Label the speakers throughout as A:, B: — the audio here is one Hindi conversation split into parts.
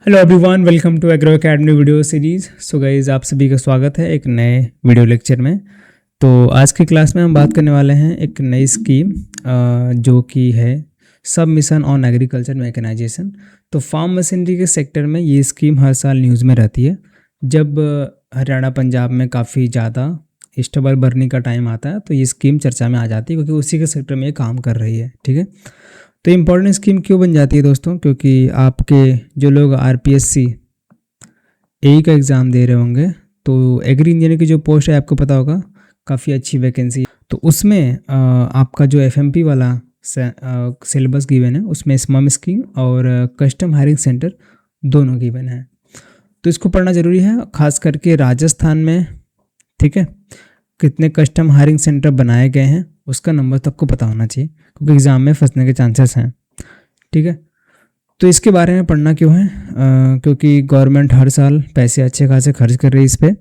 A: Hello everyone, welcome to Agro Academy video series. So guys, आप सभी का स्वागत है एक नए वीडियो लेक्चर में। तो आज की क्लास में हम बात करने वाले हैं एक नई स्कीम जो कि है सब मिशन ऑन एग्रीकल्चर मैकेनाइजेशन। तो फार्म मशीनरी के सेक्टर में ये स्कीम हर साल न्यूज़ में रहती है जब हरियाणा पंजाब में काफ़ी ज़्यादा स्टबल बर्निंग का टाइम आता है, तो ये स्कीम चर्चा में आ जाती है क्योंकि उसी के सेक्टर में ये काम कर रही है। ठीक है, तो इम्पोर्टेंट स्कीम क्यों बन जाती है दोस्तों? क्योंकि आपके जो लोग आरपीएससी एई का एग्ज़ाम दे रहे होंगे तो एग्री इंजीनियर की जो पोस्ट है आपको पता होगा, काफ़ी अच्छी वैकेंसी है। तो उसमें आपका जो एफएमपी वाला सिलेबस गिवन है उसमें स्मम स्कीम और कस्टम हायरिंग सेंटर दोनों गिवन है। तो इसको पढ़ना ज़रूरी है, खास करके राजस्थान में। ठीक है, कितने कस्टम हायरिंग सेंटर बनाए गए हैं उसका नंबर तो आपको पता होना चाहिए क्योंकि एग्ज़ाम में फंसने के चांसेस हैं। ठीक है, तो इसके बारे में पढ़ना क्यों है? क्योंकि गवर्नमेंट हर साल पैसे अच्छे खासे खर्च कर रही है इस पर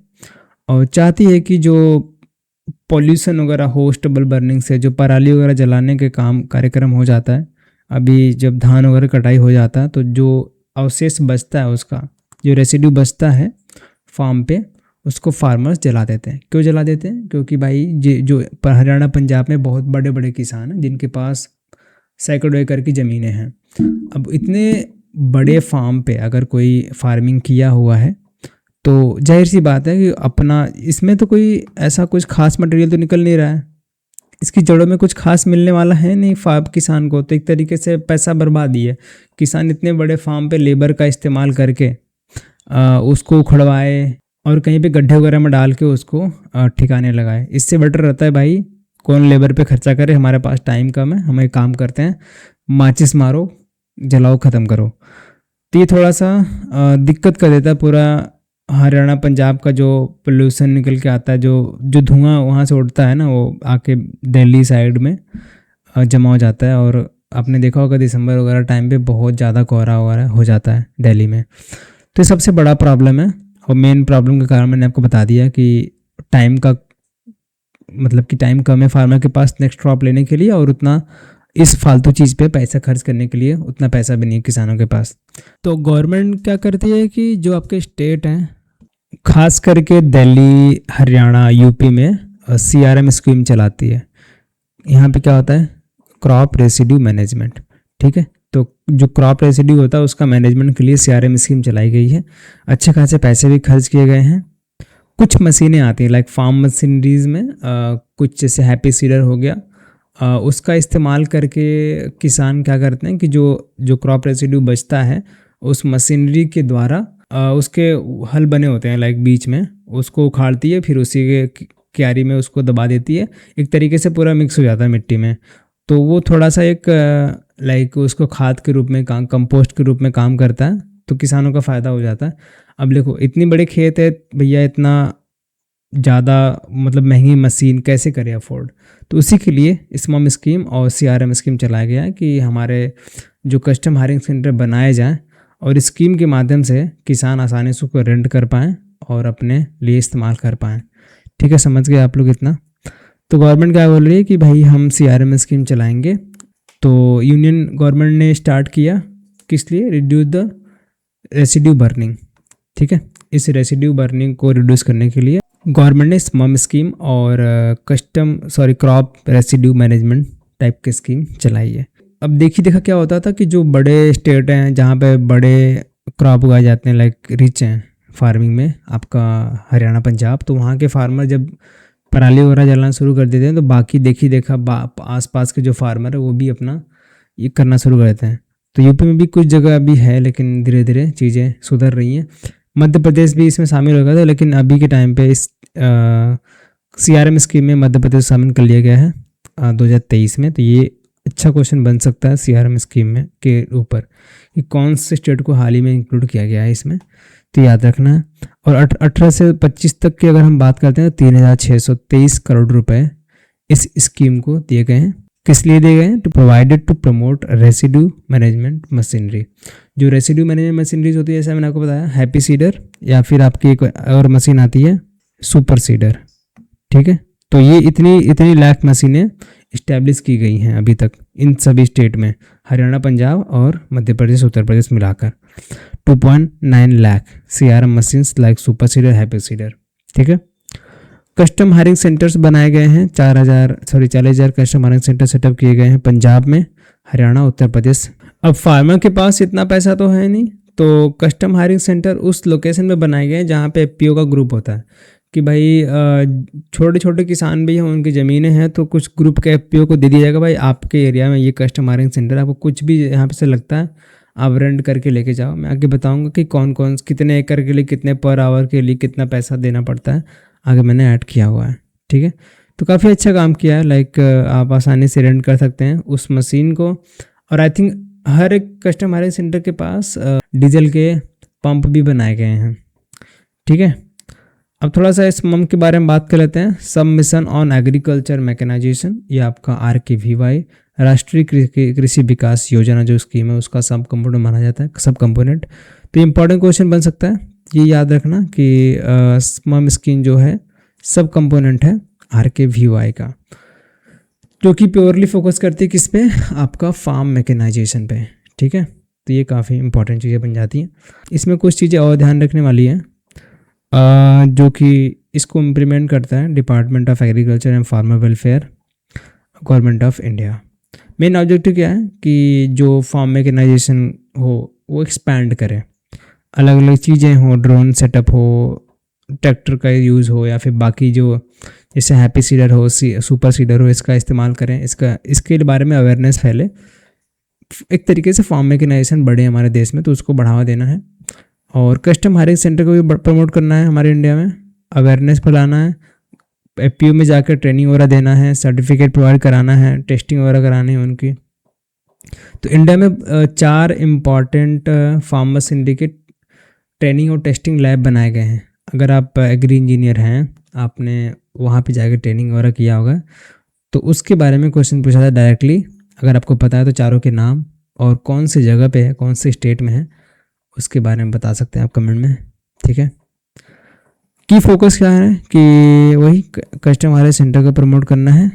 A: और चाहती है कि जो पॉल्यूशन वगैरह हो, स्टबल बर्निंग से जो पराली वगैरह जलाने के कार्यक्रम हो जाता है, अभी जब धान वगैरह कटाई हो जाता है तो जो अवशेष बचता है, उसका जो रेसिड्यू बचता है फार्म पे, उसको फार्मर्स जला देते हैं। क्यों जला देते हैं? क्योंकि भाई जो हरियाणा पंजाब में बहुत बड़े बड़े किसान हैं जिनके पास सैकड़ों एकड़ की ज़मीनें हैं। अब इतने बड़े फार्म पे अगर कोई फार्मिंग किया हुआ है तो जाहिर सी बात है कि अपना इसमें तो कोई ऐसा कुछ खास मटेरियल तो निकल नहीं रहा है, इसकी जड़ों में कुछ खास मिलने वाला है नहीं फार्म किसान को। तो एक तरीके से पैसा बर्बाद ही है। किसान इतने बड़े फार्म पे लेबर का इस्तेमाल करके उसको उखड़वाए और कहीं पे गड्ढे वगैरह में डाल के उसको ठिकाने लगाए। इससे बेटर रहता है भाई कौन लेबर पे खर्चा करे, हमारे पास टाइम कम है, हम एक काम करते हैं, माचिस मारो, जलाओ, ख़त्म करो। तो ये थोड़ा सा दिक्कत कर देता है पूरा हरियाणा पंजाब का जो पोल्यूशन निकल के आता है, जो धुआं वहाँ से उड़ता है ना, वो आके दिल्ली साइड में जमा हो जाता है। और आपने देखा होगा दिसंबर वगैरह टाइम पे बहुत ज़्यादा कोहरा वगैरह हो जाता है दिल्ली में। तो ये सबसे बड़ा प्रॉब्लम है और मेन प्रॉब्लम के कारण मैंने आपको बता दिया कि टाइम का मतलब कि टाइम कम है फार्मर के पास नेक्स्ट क्रॉप लेने के लिए, और उतना इस फालतू चीज़ पे पैसा खर्च करने के लिए उतना पैसा भी नहीं है किसानों के पास। तो गवर्नमेंट क्या करती है कि जो आपके स्टेट हैं, खास करके दिल्ली, हरियाणा, यूपी में सीआरएम स्कीम चलाती है। यहाँ पे क्या होता है? Crop residue management. ठीक है, तो जो क्रॉप रेसिड्यू होता है उसका मैनेजमेंट के लिए सीआरएम स्कीम चलाई गई है। अच्छे खासे पैसे भी खर्च किए गए हैं। कुछ मशीनें आती हैं लाइक फार्म मशीनरीज में कुछ जैसे हैप्पी सीडर हो गया, उसका इस्तेमाल करके किसान क्या करते हैं कि जो क्रॉप रेसिड्यू बचता है उस मशीनरी के द्वारा उसके हल बने होते हैं लाइक बीच में, उसको उखाड़ती है, फिर उसी के क्यारी में उसको दबा देती है, एक तरीके से पूरा मिक्स हो जाता है मिट्टी में। तो वो थोड़ा सा एक लाइक उसको खाद के रूप में कंपोस्ट के रूप में काम करता है, तो किसानों का फ़ायदा हो जाता है। अब देखो इतनी बड़े खेत है भैया, इतना ज़्यादा मतलब महंगी मशीन कैसे करें अफोर्ड? तो उसी के लिए स्मम स्कीम और सीआरएम स्कीम चलाया गया है कि हमारे जो कस्टम हायरिंग सेंटर बनाए जाएं और स्कीम के माध्यम से किसान आसानी से उसको रेंट कर पाएँ और अपने लिए इस्तेमाल कर पाएँ। ठीक है, समझ गए आप लोग इतना? तो गवर्नमेंट क्या बोल रही है कि भाई हम सीआरएम स्कीम चलाएँगे। तो यूनियन गवर्नमेंट ने स्टार्ट किया, किस लिए? Reduce the residue burning. ठीक है, इस रेसिड्यू बर्निंग को रिड्यूस करने के लिए गवर्नमेंट ने स्मम स्कीम और क्रॉप रेसिड्यू मैनेजमेंट टाइप की स्कीम चलाई है। अब देखा क्या होता था कि जो बड़े स्टेट हैं जहाँ पे बड़े क्रॉप उगाए जाते हैं लाइक रिच हैं फार्मिंग में, आपका हरियाणा पंजाब, तो वहाँ के फार्मर जब पराली वगैरह जलाना शुरू कर देते हैं तो बाकी देखा आसपास के जो फार्मर है वो भी अपना ये करना शुरू कर देते हैं। तो यूपी में भी कुछ जगह अभी है लेकिन धीरे धीरे चीज़ें सुधर रही हैं। मध्य प्रदेश भी इसमें शामिल हो गया था, लेकिन अभी के टाइम पे इस सीआरएम स्कीम में मध्य प्रदेश शामिल कर लिया गया है 2023 में। तो ये अच्छा क्वेश्चन बन सकता है सीआरएम स्कीम में के ऊपर कि कौन से स्टेट को हाल ही में इंक्लूड किया गया है इसमें, तो याद रखना है। और 18 से 25 तक की अगर हम बात करते हैं तो 3623 करोड़ रुपए इस स्कीम को दिए गए हैं। किस लिए दिए गए हैं? To provided to promote residue management machinery. जो रेसिड्यू मैनेजमेंट मशीनरीज होती है, जैसे मैंने आपको बताया, हैप्पी सीडर या फिर आपकी एक और मशीन आती है सुपर सीडर। ठीक है, तो ये इतनी लाख मशीनें इस्टेब्लिश की गई हैं अभी तक इन सभी स्टेट में, हरियाणा, पंजाब और मध्य प्रदेश, उत्तर प्रदेश मिलाकर। 2.9 lakh CRM machines like super seeder, happy seeder. ठीक है, कस्टम हायरिंग सेंटर्स बनाए गए हैं 40,000 कस्टम हायरिंग सेंटर सेटअप किए गए हैं पंजाब में, हरियाणा, उत्तर प्रदेश। अब फार्मर के पास इतना पैसा तो है नहीं, तो कस्टम हायरिंग सेंटर उस लोकेशन में बनाए गए हैं जहाँ पे एफपीओ का ग्रुप होता है कि भाई छोटे छोटे किसान भी हैं, उनकी ज़मीनें हैं, तो कुछ ग्रुप के एफपीओ को दे दिया जाएगा, भाई आपके एरिया में ये कस्टम हायरिंग सेंटर, आपको कुछ भी यहाँ पे से लगता है आप रेंट करके लेके जाओ। मैं आगे बताऊंगा कि कौन कौन कितने एकड़ के लिए कितने पर आवर के लिए कितना पैसा देना पड़ता है, आगे मैंने ऐड किया हुआ है। ठीक है, तो काफ़ी अच्छा काम किया है। लाइक आप आसानी से रेंट कर सकते हैं उस मशीन को। और आई थिंक हर एक कस्टम हायरिंग सेंटर के पास डीजल के पंप भी बनाए गए हैं। ठीक है, अब थोड़ा सा इस मम के बारे में बात कर लेते हैं। सब मिशन ऑन एग्रीकल्चर मैकेनाइजेशन, ये आपका RKVY राष्ट्रीय कृषि विकास योजना जो स्कीम है उसका सब कंपोनेंट माना जाता है, सब कंपोनेंट। तो इंपॉर्टेंट क्वेश्चन बन सकता है, ये याद रखना कि मम स्कीम जो है सब कंपोनेंट है RKVY का, जो कि प्योरली फोकस करती है किस पे, आपका फार्म मैकेनाइजेशन पे। ठीक है, तो ये काफ़ी इंपॉर्टेंट चीज़ें बन जाती हैं। इसमें कुछ चीज़ें और ध्यान रखने वाली हैं जो कि इसको इम्प्लीमेंट करता है department of agriculture and farmer welfare, government of India. Main objective क्या है कि जो फार्म मैकेनाइजेशन हो वो एक्सपैंड करे, अलग अलग चीज़ें हो, ड्रोन सेटअप हो, ट्रैक्टर का यूज़ हो, या फिर बाकी जो जैसे हैप्पी सीडर हो, सुपर सीडर हो, इसका इस्तेमाल करें, इसके बारे में अवेयरनेस फैले। एक तरीके से फार्म मैकेनाइजेशन बढ़े हमारे देश में, तो उसको बढ़ावा देना है। और कस्टम हायरिंग सेंटर को भी प्रमोट करना है हमारे इंडिया में, अवेयरनेस फैलाना है, एफपीओ में जाकर ट्रेनिंग वगैरह देना है, सर्टिफिकेट प्रोवाइड कराना है, टेस्टिंग वगैरह करानी है उनकी। तो इंडिया में 4 इम्पॉर्टेंट फार्मर सिंडिकेट ट्रेनिंग और टेस्टिंग लैब बनाए गए हैं। अगर आप एग्री इंजीनियर हैं, आपने वहाँ पे जाकर ट्रेनिंग वगैरह किया होगा, तो उसके बारे में क्वेश्चन पूछा था डायरेक्टली। अगर आपको पता है तो चारों के नाम और कौन सी जगह पे है, कौन से स्टेट में है, उसके बारे में बता सकते हैं आप कमेंट में। ठीक है, की फोकस क्या है कि वही कस्टम हायरिंग सेंटर को प्रमोट करना है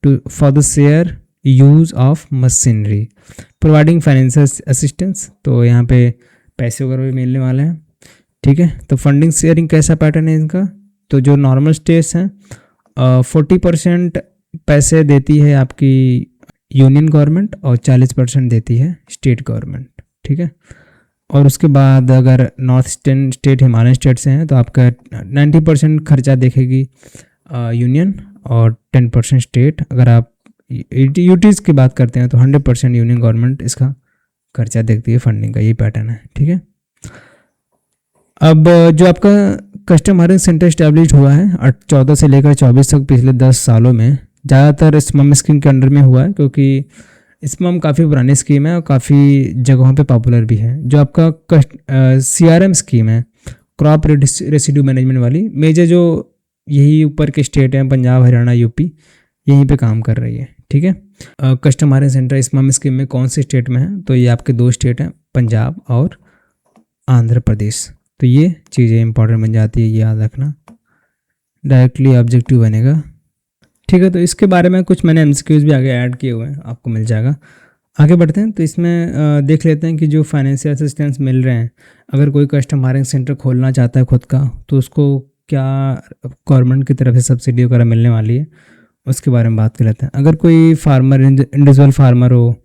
A: to for the share use of machinery, providing financial assistance. तो यहाँ पे पैसे वगैरह भी मिलने वाले हैं। ठीक है, तो फंडिंग शेयरिंग कैसा पैटर्न है इनका, तो जो नॉर्मल स्टेट्स हैं 40% पैसे देती है आपकी यूनियन गवर्नमेंट और 40% देती है स्टेट गवर्नमेंट। ठीक है, और उसके बाद अगर north eastern state, Himalayan state से हैं, तो आपका 90% खर्चा देखेगी यूनियन और 10% स्टेट। अगर आप यूटीज़ की बात करते हैं तो 100% यूनियन गवर्नमेंट इसका खर्चा देखती है, फंडिंग का ये पैटर्न है। ठीक है, अब जो आपका कस्टम हायरिंग सेंटर इस्टेब्लिश हुआ है 14 से लेकर 24 तक, पिछले 10 सालों में ज़्यादातर स्मम स्कीम के अंडर में हुआ है, क्योंकि स्मम काफ़ी पुरानी स्कीम है और काफ़ी जगहों पे पॉपुलर भी है। जो आपका CRM स्कीम है, क्रॉप रेसिड्यू मैनेजमेंट वाली, मेजर जो यही ऊपर के स्टेट हैं, पंजाब, हरियाणा, यूपी, यहीं पे काम कर रही है। ठीक है, कस्टम हायरिंग सेंटर स्मम स्कीम में कौन से स्टेट में है, तो ये आपके 2 स्टेट हैं, पंजाब और आंध्र प्रदेश। तो ये चीज़ें इंपॉर्टेंट बन जाती है, ये याद रखना, डायरेक्टली ऑब्जेक्टिव बनेगा। ठीक है, तो इसके बारे में कुछ मैंने MCQs भी आगे ऐड किए हुए हैं, आपको मिल जाएगा। आगे बढ़ते हैं, तो इसमें देख लेते हैं कि जो फाइनेंशियल असिस्टेंस मिल रहे हैं, अगर कोई कस्टम हायरिंग सेंटर खोलना चाहता है खुद का, तो उसको क्या गवर्नमेंट की तरफ से सब्सिडी वगैरह मिलने वाली है, उसके बारे में बात कर लेते हैं। अगर कोई फार्मर, इंडिविजुअल फार्मर हो,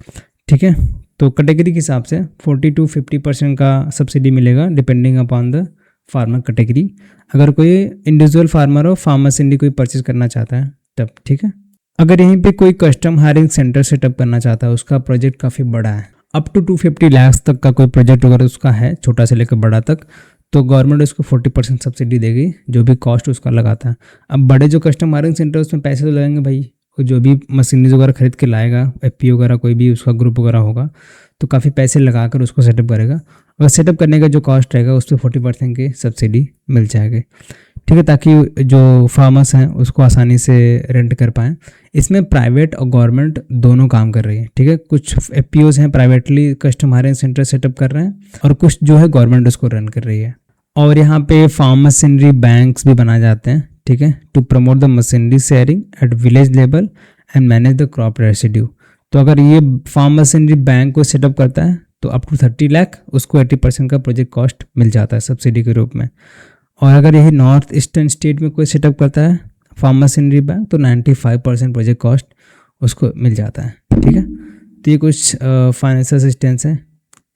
A: ठीक है, तो कैटेगरी के हिसाब से 40 to 50% का सब्सिडी मिलेगा, depending upon the farmer category. अगर कोई इंडिविजुअल फार्मर हो, फार्मर सिंडी कोई परचेज करना चाहता है तब। ठीक है, अगर यहीं पे कोई कस्टम हायरिंग सेंटर सेटअप करना चाहता है, उसका प्रोजेक्ट काफ़ी बड़ा है, अप टू 250 लाख तक का कोई प्रोजेक्ट अगर उसका है, छोटा से लेकर बड़ा तक, तो गवर्नमेंट उसको 40% सब्सिडी देगी, जो भी कॉस्ट उसका लगाता है। अब बड़े जो कस्टम हायरिंग सेंटर, उसमें पैसे तो लगेंगे भाई, जो भी मशीनरीज वगैरह खरीद के लाएगा, एफपीओ वगैरह कोई भी उसका ग्रुप वगैरह होगा, तो काफ़ी पैसे लगाकर उसको सेटअप करेगा, और सेटअप करने का जो कॉस्ट रहेगा उस पर 40% की सब्सिडी मिल जाएगी। ठीक है, ताकि जो फार्मर्स हैं उसको आसानी से रेंट कर पाएँ। इसमें प्राइवेट और गवर्नमेंट दोनों काम कर रही है। ठीक है, कुछ एफपीओज हैं privately custom hiring centre setup कर रहे हैं, और कुछ जो है गवर्नमेंट उसको रन कर रही है। और यहाँ पे फार्म मशीनरी बैंक्स भी बनाए जाते हैं। ठीक है, to promote the machinery sharing at village level and manage the crop residue. तो अगर ये फार्म मशीनरी बैंक को सेटअप करता है, तो अप टू 30 लाख उसको 80% का प्रोजेक्ट कॉस्ट मिल जाता है सब्सिडी के रूप में। और अगर यही नॉर्थ ईस्टर्न स्टेट में कोई सेटअप करता है फार्म मशीनरी बैंक तो 95% प्रोजेक्ट कॉस्ट उसको मिल जाता है। ठीक है, तो ये कुछ फाइनेंशियल असिस्टेंस है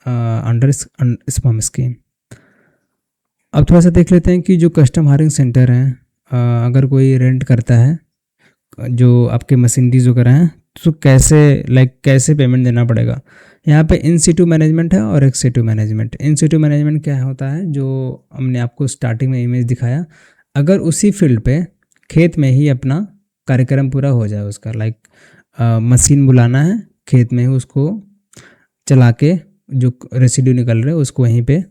A: अंडर स्पम स्कीम। अब थोड़ा सा देख लेते हैं कि जो कस्टम हायरिंग सेंटर हैं, अगर कोई रेंट करता है जो आपके मशीनरीज वगैरह हैं तो कैसे पेमेंट देना पड़ेगा। यहाँ पे इन सिटू मैनेजमेंट है और एक्स सिटू मैनेजमेंट। इन सिटू मैनेजमेंट क्या होता है, जो हमने आपको स्टार्टिंग में इमेज दिखाया, अगर उसी फील्ड पे खेत में ही अपना कार्यक्रम पूरा हो जाए उसका, मशीन बुलाना है, खेत में ही उसको चला के जो रेसिड्यू निकल रहे हैं उसको वहीं पे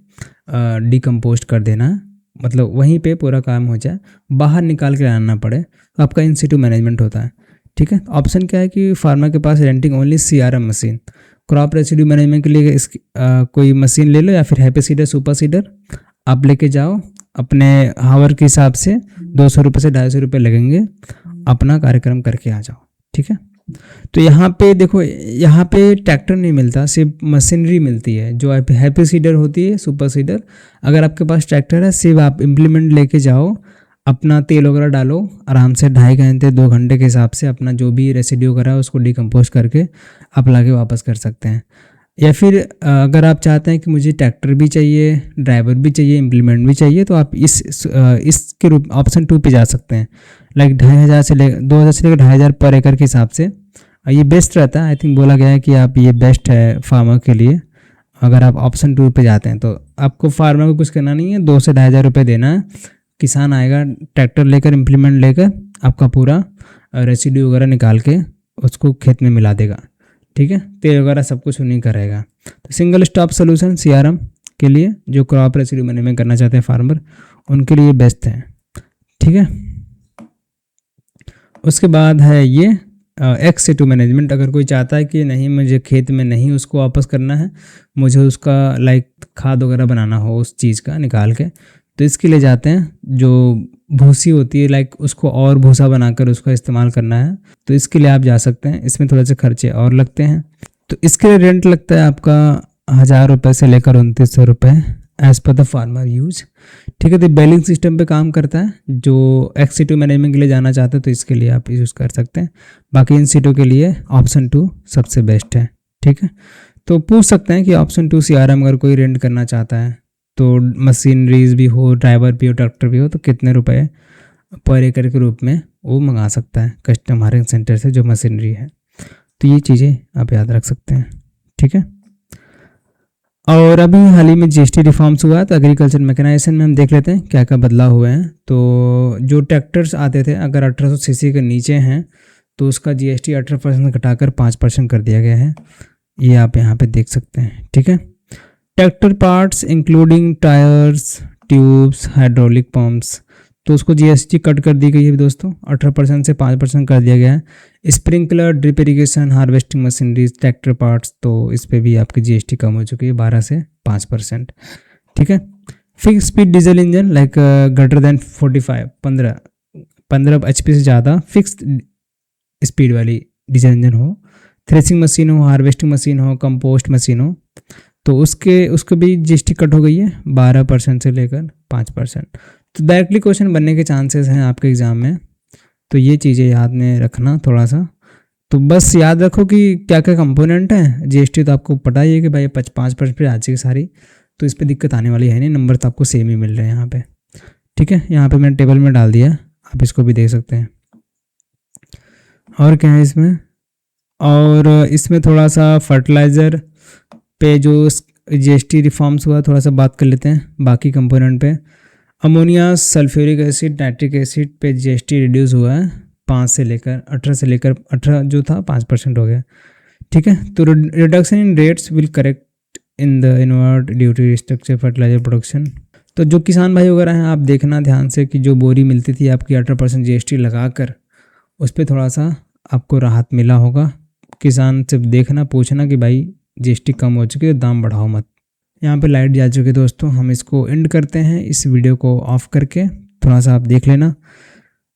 A: डिकम्पोस्ट कर देना है, मतलब वहीं पे पूरा काम हो जाए, बाहर निकाल के लाना पड़े, तो आपका इन सिटू मैनेजमेंट होता है। ठीक है, ऑप्शन क्या है कि फार्मर के पास renting only CRM machine, crop residue management के लिए कोई मशीन ले लो या फिर हैप्पी सीडर सुपर सीडर आप लेके जाओ, अपने हावर के हिसाब से 200 रुपये से 250 रुपये लगेंगे, अपना कार्यक्रम करके आ जाओ। ठीक है, तो यहाँ पे देखो, यहाँ पे ट्रैक्टर नहीं मिलता, सिर्फ मशीनरी मिलती है जो हैप्पी सीडर होती है, सुपर सीडर। अगर आपके पास ट्रैक्टर है सिर्फ आप इम्प्लीमेंट लेके जाओ, अपना तेल वगैरह डालो, आराम से 2.5 घंटे 2 घंटे के हिसाब से अपना जो भी रेसिड्यू वगैरह है उसको डिकम्पोज करके आप लाके वापस कर सकते हैं। या फिर अगर आप चाहते हैं कि मुझे ट्रैक्टर भी चाहिए, ड्राइवर भी चाहिए, इम्प्लीमेंट भी चाहिए, तो आप इसके रूप ऑप्शन 2 पे जा सकते हैं। 2,500 से 2,000 से लेकर 2,500 पर एकड़ के हिसाब से ये बेस्ट रहता है। आई थिंक बोला गया है कि आप ये बेस्ट है फार्मर के लिए। अगर आप ऑप्शन 2 पे जाते हैं तो आपको फार्मर को कुछ करना नहीं है, 2 से 2,500 रुपये देना है, किसान आएगा ट्रैक्टर लेकर, इम्प्लीमेंट लेकर, आपका पूरा रेसिड्यू वगैरह निकाल के उसको खेत में मिला देगा। ठीक है, तेल वगैरह सब कुछ उन्हीं करेगा। तो सिंगल स्टॉप सोल्यूशन CRM के लिए जो क्रॉप रेसिड्यू मैनेजमेंट करना चाहते हैं फार्मर, उनके लिए बेस्ट है। ठीक है, उसके बाद है ये एक्स सिटू मैनेजमेंट। अगर कोई चाहता है कि नहीं मुझे खेत में नहीं उसको वापस करना है, मुझे उसका खाद वगैरह बनाना हो उस चीज़ का निकाल के, तो इसके लिए जाते हैं, जो भूसी होती है उसको और भूसा बनाकर उसका इस्तेमाल करना है, तो इसके लिए आप जा सकते हैं। इसमें थोड़े से खर्चे और लगते हैं, तो इसके लिए रेंट लगता है आपका 1,000 रुपये से लेकर 2,900 रुपये as per the farmer use. ठीक है, तो बेलिंग सिस्टम पे काम करता है। जो एक्स सिटू मैनेजमेंट के लिए जाना चाहते हैं तो इसके लिए आप यूज़ कर सकते हैं। बाकी इन सिटू के लिए ऑप्शन 2 सबसे बेस्ट है। ठीक है, तो पूछ सकते हैं कि ऑप्शन 2 CRM अगर कोई रेंट करना चाहता है तो मशीनरीज भी हो, ड्राइवर भी हो, ट्रैक्टर भी हो, तो कितने रुपए पर एकड़ के रूप में वो मंगा सकता है कस्टम हायरिंग सेंटर से जो मशीनरी है। तो ये चीज़ें आप याद रख सकते हैं। ठीक है, और अभी हाल ही में GST रिफॉर्म्स हुआ है, तो एग्रीकल्चर मैकेनाइजेशन में हम देख लेते हैं क्या क्या बदलाव हुए हैं। तो जो ट्रैक्टर्स आते थे अगर 1800 सीसी के नीचे हैं तो उसका GST 18% घटाकर 5% कर दिया गया है, ये आप यहाँ पे देख सकते हैं। ठीक है, tractor parts including tyres, tubes, hydraulic pumps, तो उसको GST कट कर दी गई है दोस्तों, 18% से 5% कर दिया गया है। Sprinkler, drip irrigation, harvesting machineries, tractor parts, तो इस पर भी आपकी GST कम हो चुकी है 12 से 5%। ठीक है, fix speed diesel engine greater than 45 15 HP से ज़्यादा फिक्स स्पीड वाली डीजल इंजन हो, थ्रेसिंग मशीन हो, हार्वेस्टिंग मशीन हो, कंपोस्ट मशीन हो, तो उसके भी GST कट हो गई है 12% से लेकर 5%। तो डायरेक्टली क्वेश्चन बनने के चांसेस हैं आपके एग्ज़ाम में, तो ये चीज़ें याद में रखना थोड़ा सा। तो बस याद रखो कि क्या क्या कंपोनेंट है। GST तो आपको पता ही है कि भाई 5% पे आ जाएगी सारी, तो इस पर दिक्कत आने वाली है नहीं, नंबर तो आपको सेम ही मिल रहे हैं यहाँ पे। ठीक है, यहाँ पे मैंने टेबल में डाल दिया, आप इसको भी देख सकते हैं। और क्या है इसमें, और इसमें थोड़ा सा फर्टिलाइज़र पे जो GST रिफॉर्म्स हुआ थोड़ा सा बात कर लेते हैं। बाकी कंपोनेंट पे ammonia, sulphuric acid, nitric acid पे GST रिड्यूस हुआ है 5 से लेकर 18 जो था 5% हो गया। ठीक है, तो reduction in rates will correct in the inward duty restructure fertiliser production. तो जो किसान भाई वगैरह हैं आप देखना ध्यान से कि जो बोरी मिलती थी आपकी 18% GST लगाकर, उस पर थोड़ा सा आपको राहत मिला होगा। किसान से देखना, पूछना कि भाई GST कम हो चुकी है, दाम बढ़ाओ मत। यहाँ पे लाइट जा चुकी है दोस्तों, हम इसको एंड करते हैं। इस वीडियो को ऑफ करके थोड़ा सा आप देख लेना।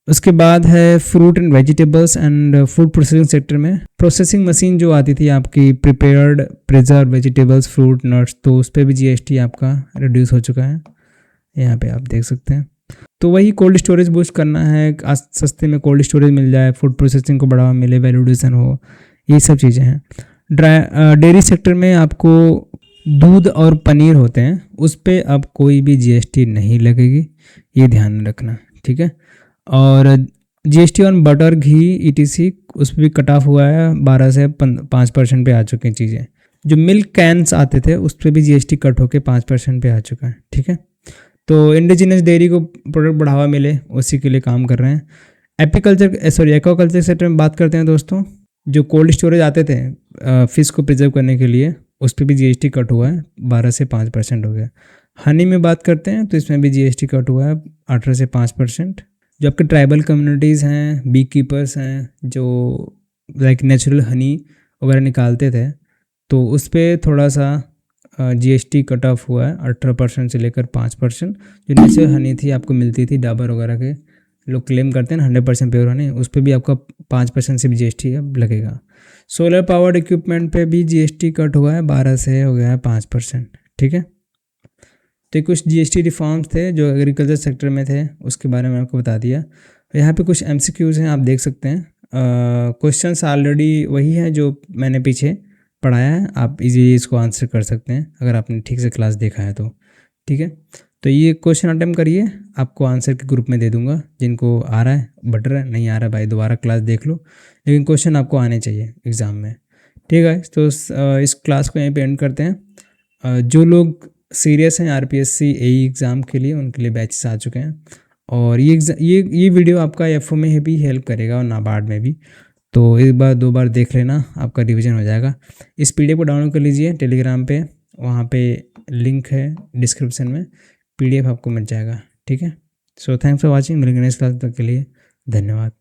A: उसके बाद है fruit and vegetables and food processing sector में प्रोसेसिंग मशीन जो आती थी आपकी prepared preserve vegetables fruit nuts, तो उस पर भी जीएसटी आपका रिड्यूस हो चुका है, यहाँ पे आप देख सकते हैं। तो वही कोल्ड स्टोरेज बूस्ट करना है, आज सस्ते में कोल्ड स्टोरेज मिल जाए, फूड प्रोसेसिंग को बढ़ावा मिले, वैल्यू एडिशन हो, ये सब चीज़ें हैं। डेयरी सेक्टर में आपको दूध और पनीर होते हैं, उस पर अब कोई भी जीएसटी नहीं लगेगी, ये ध्यान में रखना, ठीक है। और GST on butter ghee etc उस पर भी कट ऑफ हुआ है, 12 से 5% पे आ चुकी हैं चीज़ें। जो मिल्क कैंस आते थे उस पर भी जीएसटी कट होकर 5% पे आ चुका है, ठीक है। तो इंडिजिनस डेयरी को प्रोडक्ट बढ़ावा मिले, उसी के लिए काम कर रहे हैं। एक्वाकल्चर सेक्टर में बात करते हैं दोस्तों। जो कोल्ड स्टोरेज आते थे फिश को प्रिजर्व करने के लिए, उस पर भी जीएसटी कट हुआ है, 12 से 5% हो गया। हनी में बात करते हैं तो इसमें भी जीएसटी कट हुआ है 18 से 5%। जो आपके ट्राइबल कम्युनिटीज़ हैं, बी कीपर्स हैं, जो लाइक नेचुरल हनी वगैरह निकालते थे, तो उस पर थोड़ा सा जीएसटी कट ऑफ हुआ है 18% से लेकर 5%। जो नेचुरल हनी थी आपको मिलती थी डाबर वगैरह के, लोग क्लेम करते हैं ना 100% प्योर हनी, उस पर भी आपका 5% से भी जीएसटी अब लगेगा। सोलर पावर्ड इक्विपमेंट पे भी जीएसटी कट हुआ है, 12 से हो गया है 5%, ठीक है। तो कुछ जीएसटी रिफॉर्म्स थे जो एग्रीकल्चर सेक्टर में थे, उसके बारे में आपको बता दिया। यहाँ पे कुछ एमसीक्यूज़ हैं, आप देख सकते हैं। क्वेश्चंस ऑलरेडी वही हैं जो मैंने पीछे पढ़ाया है, आप इजीली इसको आंसर कर सकते हैं अगर आपने ठीक से क्लास देखा है तो, ठीक है। तो ये क्वेश्चन अटेम्प्ट करिए, आपको आंसर के ग्रुप में दे दूंगा। जिनको आ रहा है बेटर है, नहीं आ रहा है भाई दोबारा क्लास देख लो, लेकिन क्वेश्चन आपको आने चाहिए एग्ज़ाम में, ठीक है। तो इस क्लास को यहीं पे एंड करते हैं। जो लोग सीरियस हैं आरपीएससी एई एग्ज़ाम के लिए, उनके लिए बैचेस आ चुके हैं, और ये वीडियो आपका एफओ में भी हेल्प करेगा और नाबार्ड में भी। तो एक बार 2 बार देख लेना, आपका रिवीजन हो जाएगा। इस पीडीएफ को डाउनलोड कर लीजिए टेलीग्राम पे, वहाँ पे लिंक है डिस्क्रिप्शन में, पीडीएफ आपको मिल जाएगा, ठीक है। सो थैंक्स फॉर वाचिंग, मिलेंगे नेक्स्ट क्लास तक के लिए, धन्यवाद।